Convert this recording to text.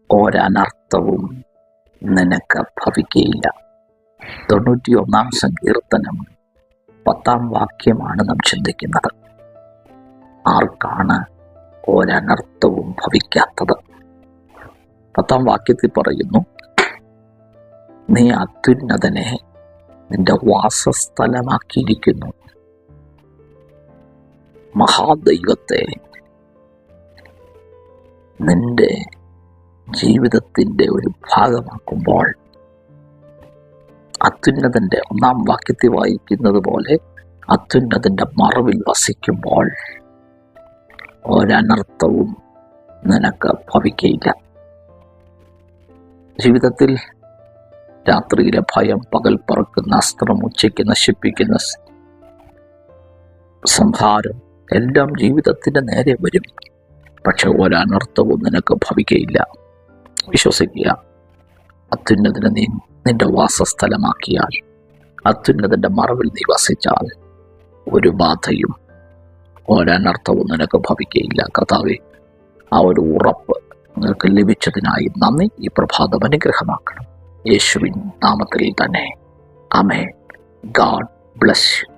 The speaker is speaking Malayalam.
ഒരനർത്ഥവും നിനക്ക് ഭവിക്കയില്ല. 91 സങ്കീർത്തനം 10 വാക്യമാണ് നാം ചിന്തിക്കുന്നത്. ആർക്കാണ് ഒരനർത്ഥവും ഭവിക്കാത്തത്? 10 വാക്യത്തിൽ പറയുന്നു, നീ അത്യുന്നതനെ നിന്റെ വാസസ്ഥലമാക്കിയിരിക്കുന്നു, മഹാദൈവത്തെ നിന്റെ ജീവിതത്തിൻ്റെ ഒരു ഭാഗമാക്കുമ്പോൾ, അത്യുന്നതൻ്റെ 1 വാക്യത്തിൽ വായിക്കുന്നത് പോലെ അത്യുന്നതൻ്റെ മറവിൽ വസിക്കുമ്പോൾ ഒരനർത്ഥവും നിനക്ക് ഭവിക്കയില്ല. ജീവിതത്തിൽ രാത്രിയിലെ ഭയം, പകൽ പറക്കുന്ന അസ്ത്രം, ഉച്ചയ്ക്ക് നശിപ്പിക്കുന്ന സംഹാരം എല്ലാം ജീവിതത്തിൻ്റെ നേരെ വരും. പക്ഷെ ഒരനർത്ഥവും നിനക്ക് ഭവിക്കയില്ല. വിശ്വസിക്കുക. അത്യുന്നതനെ നീ നിന്റെ വാസസ്ഥലമാക്കിയാൽ, അത്യുന്നതൻ്റെ മറവിൽ നീ വസിച്ചാൽ ഒരു ബാധയും ഒരനർത്ഥവും നിനക്ക് ഭവിക്കയില്ല. കർത്താവേ, ആ ഒരു ഉറപ്പ് നിങ്ങൾക്ക് ലഭിച്ചതിനായി നന്ദി. ഈ പ്രഭാതം അനുഗ്രഹമാക്കണം. യേശുവിൻ നാമത്തിൽ തന്നെ. ആമേൻ. God bless U.